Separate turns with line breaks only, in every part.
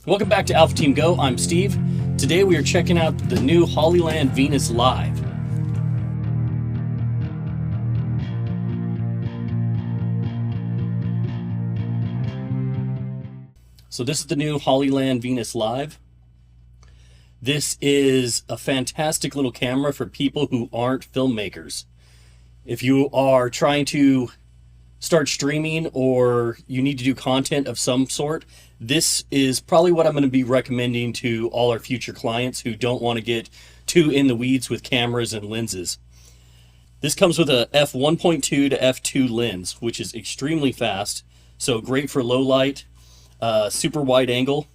Welcome back to Alpha Team Go. I'm Steve. Today we are checking out the new Hollyland Venus Liv. So this is the new Hollyland Venus Liv. This is a fantastic little camera for people who aren't filmmakers. If you are trying to start streaming or you need to do content of some sort, this is probably what I'm going to be recommending to all our future clients who don't want to get too in the weeds with cameras and lenses. This comes with a f1.2 to f2 lens, which is extremely fast, so great for low light, super wide angle,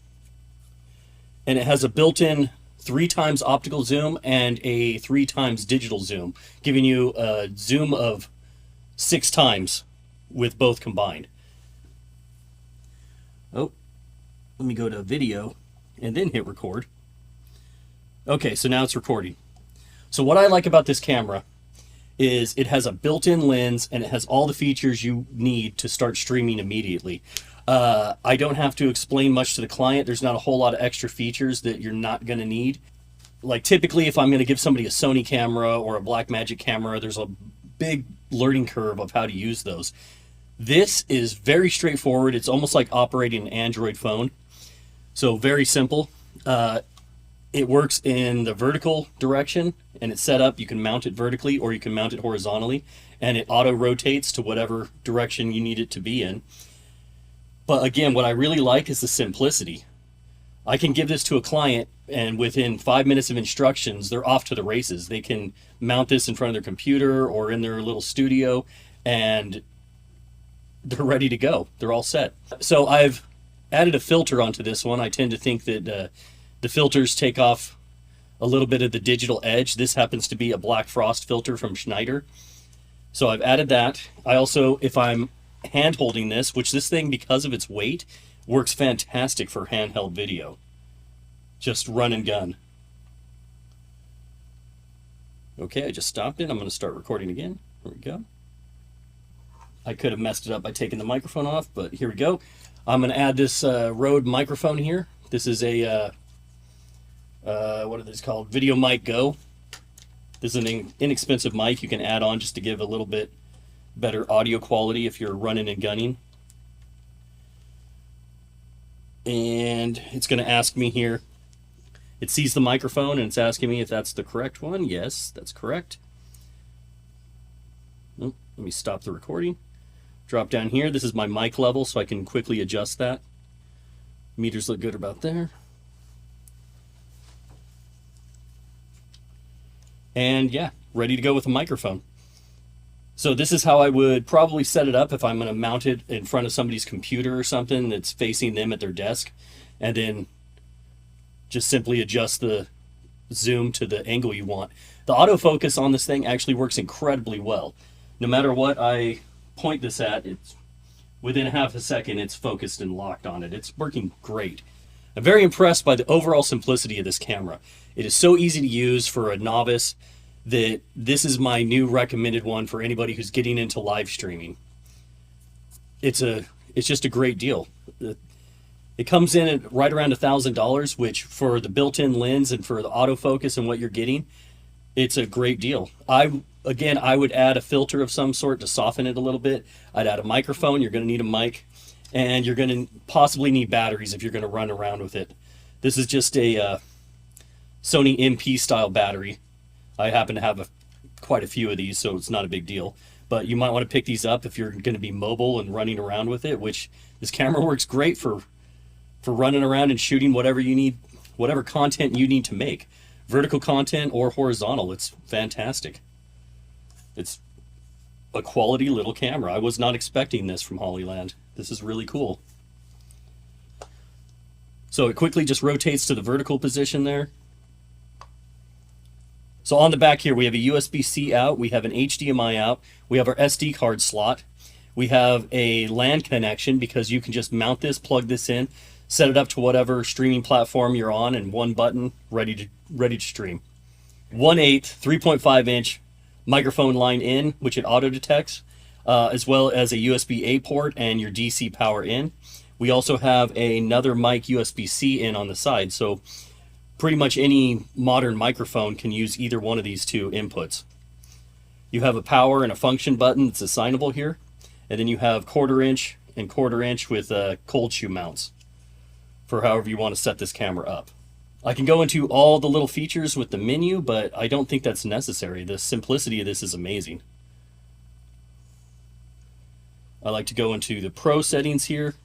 and it has a built-in 3x optical zoom and a 3x digital zoom, giving you a zoom of 6 times with both combined. Oh, let me go to video and then hit record. Okay, so now it's recording. So what I like about this camera is it has a built-in lens and it has all the features you need to start streaming immediately. I don't have to explain much to the client. There's not a whole lot of extra features that you're not going to need. Like typically if I'm going to give somebody a Sony camera or a Blackmagic camera, there's a big learning curve of how to use those. This is very straightforward. It's almost like operating an Android phone. So very simple. It works in the vertical direction and it's set up. You can mount it vertically or you can mount it horizontally, and it auto rotates to whatever direction you need it to be in. But again, what I really like is the simplicity. I can give this to a client and within 5 minutes of instructions, they're off to the races. They can mount this in front of their computer or in their little studio and they're ready to go. They're all set. So I've added a filter onto this one. I tend to think that the filters take off a little bit of the digital edge. This happens to be a black frost filter from Schneider. So I've added that. I also, if I'm hand holding this, which this thing, because of its weight, works fantastic for handheld video. Just run and gun. Okay, I just stopped it. I'm going to start recording again. Here we go. I could have messed it up by taking the microphone off, but here we go. I'm going to add this Rode microphone here. This is a, what are these called? Video Mic Go. This is an inexpensive mic you can add on just to give a little bit better audio quality if you're running and gunning. And it's going to ask me here. It sees the microphone and it's asking me if that's the correct one. Yes, that's correct. Oh, let me stop the recording. Drop down here. This is my mic level, so I can quickly adjust that. Meters look good about there. And yeah, ready to go with a microphone. So this is how I would probably set it up if I'm going to mount it in front of somebody's computer or something that's facing them at their desk, and then just simply adjust the zoom to the angle you want. The autofocus on this thing actually works incredibly well. No matter what I point this at, it's within half a second it's focused and locked on it. It's working great. I'm very impressed by the overall simplicity of this camera. It is so easy to use for a novice that this is my new recommended one for anybody who's getting into live streaming. It's just a great deal. It comes in at right around $1,000, which for the built-in lens and for the autofocus and what you're getting, it's a great deal. Again, I would add a filter of some sort to soften it a little bit. I'd add a microphone. You're going to need a mic, and you're going to possibly need batteries if you're going to run around with it. This is just a Sony MP style battery. I happen to have quite a few of these, so it's not a big deal. But you might want to pick these up if you're going to be mobile and running around with it, which this camera works great for running around and shooting whatever you need, whatever content you need to make. Vertical content or horizontal, it's fantastic. It's a quality little camera. I was not expecting this from Hollyland. This is really cool. So it quickly just rotates to the vertical position there. So on the back here, we have a USB-C out, we have an HDMI out, we have our SD card slot, we have a LAN connection because you can just mount this, plug this in, set it up to whatever streaming platform you're on, and one button, ready to stream. 1/8, 3.5 inch microphone line in, which it auto detects, as well as a USB-A port and your DC power in. We also have another mic USB-C in on the side, so pretty much any modern microphone can use either one of these two inputs. You have a power and a function button that's assignable here, and then you have 1/4 inch and 1/4 inch with cold shoe mounts for however you want to set this camera up. I can go into all the little features with the menu, but I don't think that's necessary. The simplicity of this is amazing. I like to go into the Pro settings here,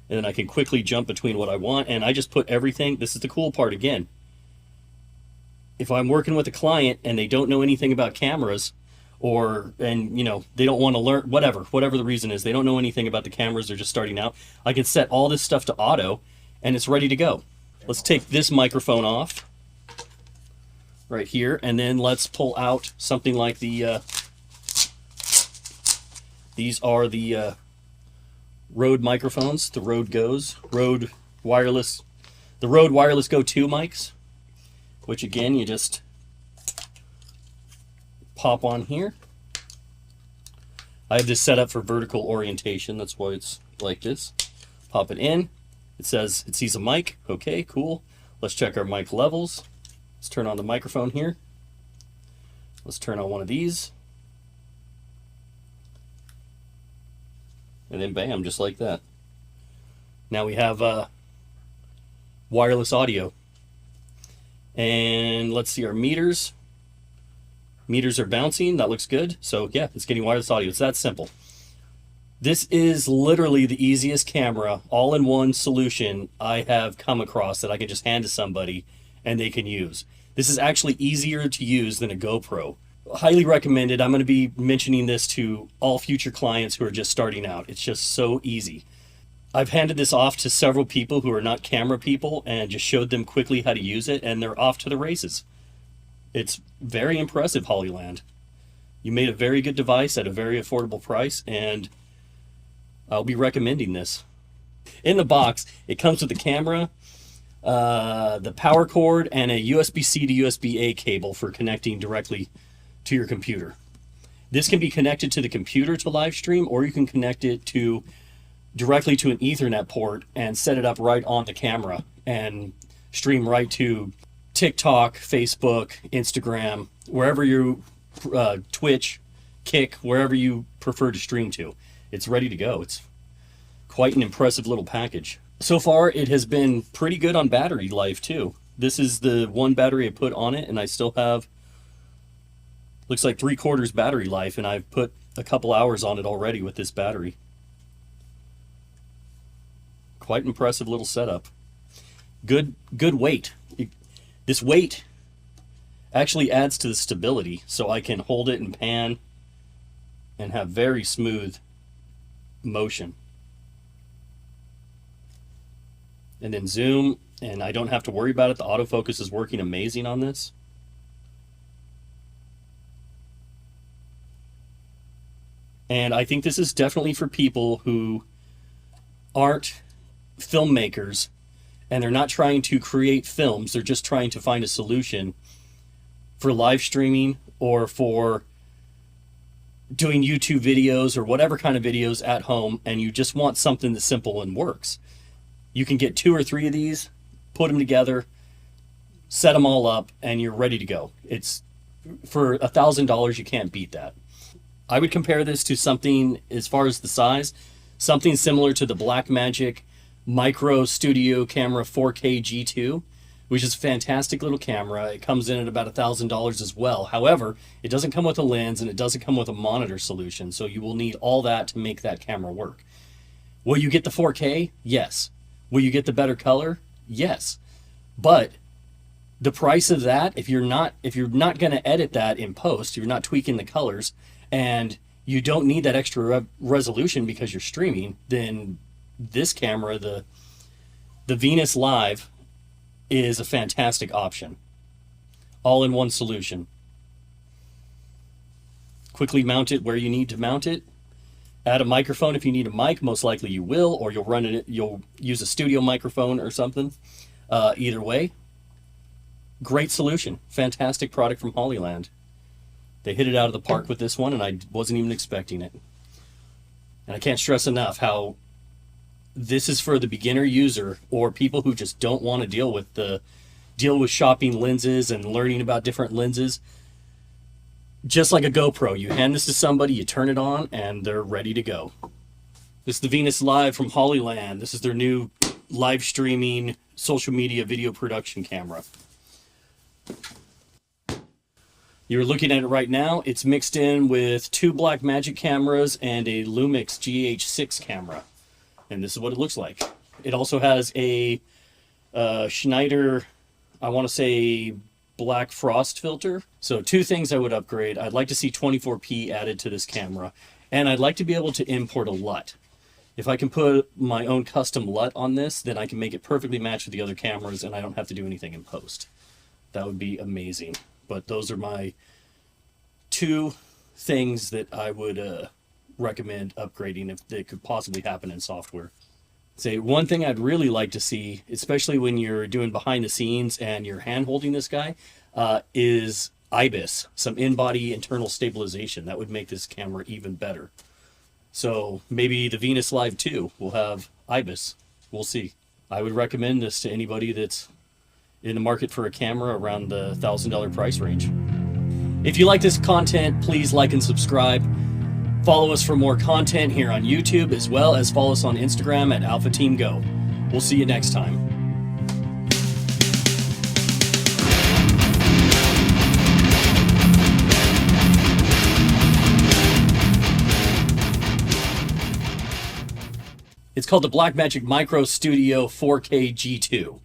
and then I can quickly jump between what I want, and I just put everything. This is the cool part again. If I'm working with a client and they don't know anything about cameras, and you know, they don't want to learn, whatever the reason is, they don't know anything about the cameras, they're just starting out, I can set all this stuff to auto and it's ready to go. Let's take this microphone off right here, and then let's pull out something like the these are the Rode microphones, the Rode Wireless Go 2 mics, which again, you just pop on here. I have this set up for vertical orientation, that's why it's like this. Pop it in. It says it sees a mic. Okay, cool. Let's check our mic levels. Let's turn on the microphone here. Let's turn on one of these. And then bam, just like that. Now we have wireless audio. And let's see our meters. Meters are bouncing, that looks good. So yeah, it's getting wireless audio. It's that simple. This is literally the easiest camera, all-in-one solution I have come across that I can just hand to somebody and they can use. This is actually easier to use than a GoPro. Highly recommended. I'm going to be mentioning this to all future clients who are just starting out. It's just so easy. I've handed this off to several people who are not camera people and just showed them quickly how to use it, and they're off to the races. It's very impressive, Hollyland. You made a very good device at a very affordable price, and I'll be recommending this. In the box, it comes with the camera, the power cord, and a USB-C to USB-A cable for connecting directly to your computer. This can be connected to the computer to live stream, or you can connect it directly to an Ethernet port and set it up right on the camera and stream right to TikTok, Facebook, Instagram, wherever you, Twitch, Kick, wherever you prefer to stream to. It's ready to go. It's quite an impressive little package. So far, it has been pretty good on battery life too. This is the one battery I put on it, and I still have, looks like 3/4 battery life, and I've put a couple hours on it already with this battery. Quite impressive little setup. Good weight. This weight actually adds to the stability, so I can hold it and pan and have very smooth motion. And then zoom, and I don't have to worry about it. The autofocus is working amazing on this. And I think this is definitely for people who aren't filmmakers and they're not trying to create films. They're just trying to find a solution for live streaming or for doing YouTube videos or whatever kind of videos at home, and you just want something that's simple and works. You can get 2 or 3 of these, put them together, set them all up, and you're ready to go. It's for $1,000, you can't beat that. I would compare this to something, as far as the size, something similar to the Blackmagic Micro Studio Camera 4K G2, which is a fantastic little camera. It comes in at about $1,000 as well. However, it doesn't come with a lens and it doesn't come with a monitor solution, so you will need all that to make that camera work. Will you get the 4K? Yes. Will you get the better color? Yes. But the price of that, if you're not going to edit that in post, you're not tweaking the colors, and you don't need that extra resolution because you're streaming, then this camera, the Venus Liv, is a fantastic option. All-in-one solution. Quickly mount it where you need to mount it. Add a microphone if you need a mic. Most likely you will, or you'll use a studio microphone or something. Either way, great solution. Fantastic product from Hollyland. They hit it out of the park with this one, and I wasn't even expecting it. And I can't stress enough how this is for the beginner user or people who just don't want to deal with shopping lenses and learning about different lenses. Just like a GoPro, you hand this to somebody, you turn it on, and they're ready to go. This is the Venus Liv from Hollyland. This is their new live streaming social media video production camera. You're looking at it right now. It's mixed in with 2 Blackmagic cameras and a Lumix GH6 camera. And this is what it looks like. It also has a Schneider, I want to say, black frost filter. So 2 things I would upgrade. I'd like to see 24p added to this camera. And I'd like to be able to import a LUT. If I can put my own custom LUT on this, then I can make it perfectly match with the other cameras and I don't have to do anything in post. That would be amazing. But those are my 2 things that I would recommend upgrading if they could possibly happen in software. Say one thing I'd really like to see, especially when you're doing behind the scenes and you're hand holding this guy, is IBIS, some in-body internal stabilization. That would make this camera even better. So maybe the Venus Liv 2 will have IBIS. We'll see. I would recommend this to anybody that's in the market for a camera around the $1,000 price range. If you like this content, please like and subscribe. Follow us for more content here on YouTube, as well as follow us on Instagram at AlphaTeamGo. We'll see you next time. It's called the Blackmagic Micro Studio 4K G2.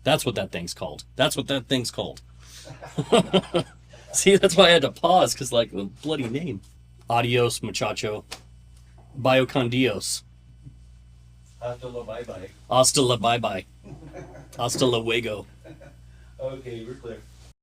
That's what that thing's called. That's what that thing's called. See, that's why I had to pause, because, like, the bloody name. Adios, muchacho. Bio con Dios.
Hasta la bye-bye.
Hasta la bye-bye. Hasta luego.
Okay, we're clear.